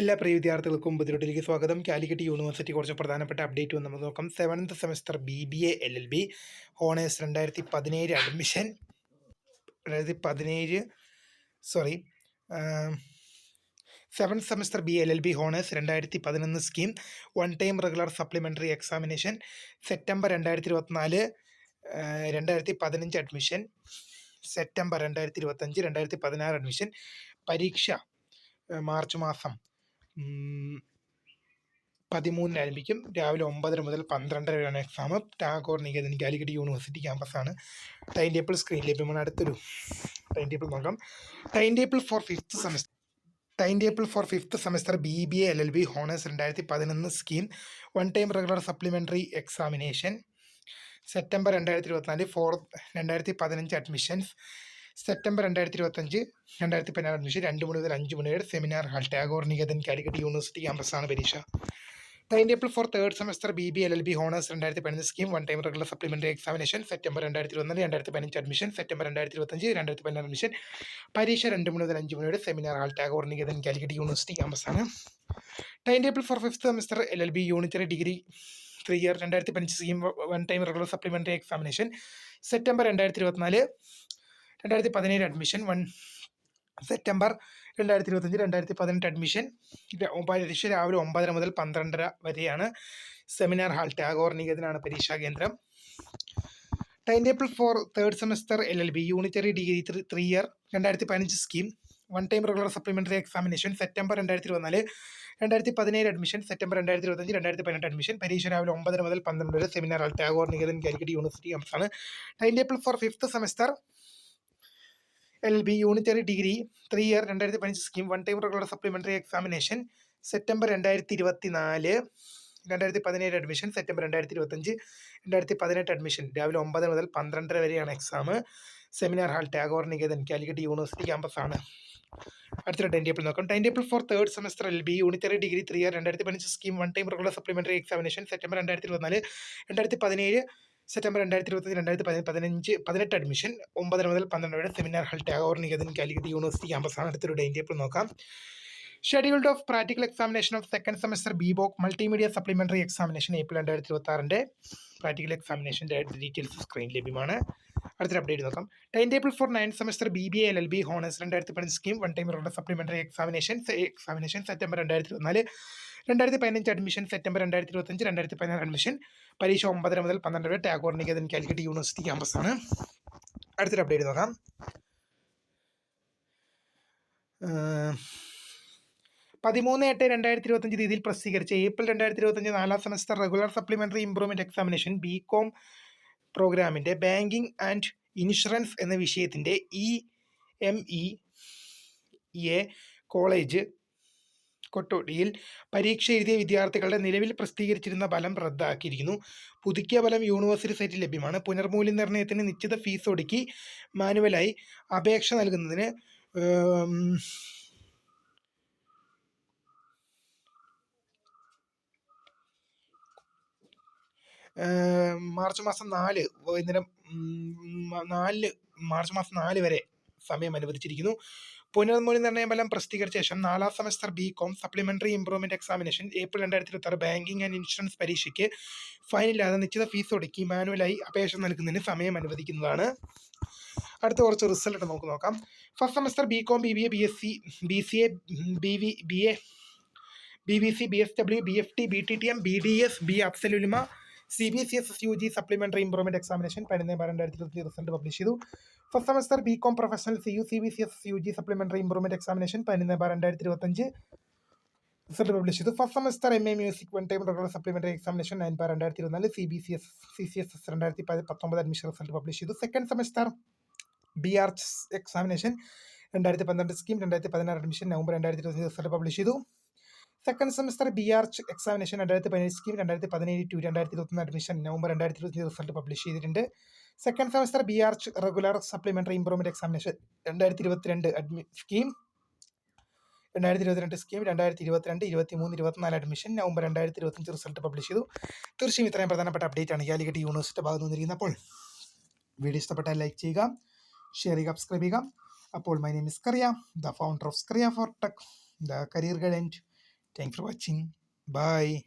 എല്ലാ പ്രിയ വിദ്യാർത്ഥികൾക്കും പുതിയൊട്ടിലേക്ക് സ്വാഗതം. കാലിക്കറ്റ് യൂണിവേഴ്സിറ്റി കുറച്ച് പ്രധാനപ്പെട്ട അപ്ഡേറ്റ് വന്ന് നമുക്ക് നോക്കാം. 7th semester BBA LLB honours 2017 admission 2017 sorry 7th semester BLLB honours 2011 scheme one time regular supplementary examination September 2024 2015 admission September 2025 2016 admission പരീക്ഷ മാർച്ച് മാസം 13 ആരംഭിക്കും. രാവിലെ 9:30 മുതൽ 12:30 വരെയാണ് എക്സാം. ടാഗോർ നികേതൻ കാലിക്കറ്റ് യൂണിവേഴ്സിറ്റി ക്യാമ്പസാണ്. ടൈം ടേബിൾ സ്ക്രീൻ ലഭ്യമാണ്. അടുത്തൊരു ടൈം ടേബിൾ നോക്കാം. Time table for fifth semester BBA LLB honours 2011 scheme one time regular supplementary examination September 2024 2015 admissions September 2025 2016 admission 2 മണി മുതൽ 5 മണി വരെ seminar hall Tagore Niketan Calicut university ക്യാമ്പസാണ് പരീക്ഷ. Time table for third semester BBA LLB honours 2015 scheme one time regular supplementary examination September 2024 2015 admission September 2025 2016 admission പരീക്ഷ 2 മണി മുതൽ 5 മണി വരെ seminar hall Tagore Niketan Calicut university ക്യാമ്പസാണ്. Time table for fifth semester LLB unitary degree 3 year 2015 scheme one time regular supplementary examination September 2024 2017 admission September 2025 2018 admission പരീക്ഷ രാവിലെ 9:30 മുതൽ 12:30 വരെയാണ്. സെമിനാർ ഹാൾ ടാഗോർ നികേതനാണ് പരീക്ഷാ കേന്ദ്രം. Time table for third semester LLB unitary degree 3 year 2015 scheme one time regular supplementary examination September 2024 2017 admission September 2025 2018 admission പരീക്ഷ രാവിലെ 9:30 മുതൽ 12 വരെ seminar hall Tagore Niketan Calicut university ക്യാമ്പസാണ്. Time table for fifth semester LLB unitary degree 3 year 2015 scheme one time regular supplementary examination September 2024 2017 admission September 2025 2018 admission രാവിലെ 9 മുതൽ 12:30 വരെയാണ് exam. Seminar hall Tagore Niketan Calicut university ക്യാമ്പസാണ്. അടുത്ത ടൈം ടേബിൾ നോക്കാം. Time table for third semester LLB unitary degree 3 year 2015 scheme one time regular supplementary examination September 2024 2017 September 2025 2018 admission 9 മുതൽ 12 വരെ seminar hall Tagore Niketan Calicut university ക്യാമ്പസാണ്. അടുത്തൊരു ടൈം ടേബിൾ നോക്കാം. Scheduled of practical examination of second semester BBOC multimedia supplementary examination April 2026 practical എക്സാമിനേഷൻ്റെ details screen ലഭ്യമാണ്. അടുത്തൊരു update നോക്കാം. Time table for 9th semester BBA LLB honours 2015 scheme one time regular supplementary examination September 2024 2015 admission September 2025 2016 admission പരീക്ഷ 9:30 മുതൽ 12 വരെ Tagore Niketan Calicut university ക്യാമ്പസാണ്. അടുത്തൊരു update നോക്കാം. 13/8/2025 തീയതിയിൽ പ്രസിദ്ധീകരിച്ച ഏപ്രിൽ 2025 4ാം semester regular supplementary improvement examination BCom പ്രോഗ്രാമിൻ്റെ ബാങ്കിങ് ആൻഡ് ഇൻഷുറൻസ് എന്ന വിഷയത്തിൻ്റെ EMEA കോളേജ് കൊട്ടോടിയിൽ പരീക്ഷ എഴുതിയ വിദ്യാർത്ഥികളുടെ നിലവിൽ പ്രസിദ്ധീകരിച്ചിരുന്ന ഫലം റദ്ദാക്കിയിരിക്കുന്നു. പുതുക്കിയ ഫലം യൂണിവേഴ്സിറ്റി സൈറ്റിൽ ലഭ്യമാണ്. പുനർമൂല്യനിർണ്ണയത്തിന് നിശ്ചിത ഫീസ് ഒടുക്കി മാനുവലായി അപേക്ഷ നൽകുന്നതിന് മാർച്ച് മാസം 4 വൈകുന്നേരം 4 വരെ സമയം അനുവദിച്ചിരിക്കുന്നു. പുനർമൂല്യനിർണ്ണയ ഫലം പ്രസിദ്ധീകരിച്ച ശേഷം 4ാം semester BCom supplementary improvement examination April 2026 banking and insurance പരീക്ഷയ്ക്ക് ഫൈനില്ലാതെ നിശ്ചിത ഫീസ് ഒടുക്കി മാനുവലായി അപേക്ഷ നൽകുന്നതിന് സമയം അനുവദിക്കുന്നതാണ്. അടുത്ത കുറച്ച് റിസൾട്ട് നമുക്ക് നോക്കാം. First semester BCom BBA BSc BCA BA BBC BSW BFT BTTM BDS B അഫ്സലുലുമ CBCS UG supplementary improvement examination 12/2025 result publish ചെയ്തു. First semester BCom professional CBCS UG supplementary improvement examination 12/2025 result publish ചെയ്തു. First semester MA music one time regular supplementary examination 9/2024 CCSS 2019 admission result publish ചെയ്തു. Second semester BArch examination 2012 scheme 2016 admission November 2025 result publish ചെയ്തു. Second semester BArch examination 2017 scheme 2017 to 2021 admission November 2025 result publish ചെയ്തിട്ടുണ്ട്. Second semester BArch regular supplementary improvement examination 2022 scheme 2022 scheme 2022 23 24 admission November 2025 result publish ചെയ്തു. തീർച്ചയായും ഇത്രയും പ്രധാനപ്പെട്ട update ആണ് Calicut university ഭാഗത്ത് നിന്നിരിക്കുന്നത്. അപ്പോൾ video ഇഷ്ടപ്പെട്ടാൽ ലൈക്ക് ചെയ്യുക, ഷെയർ ചെയ്യുക, സബ്സ്ക്രൈബ് ചെയ്യുക. അപ്പോൾ my name is Kariya, the founder of Career4Tech, the career guide and thank for watching. By.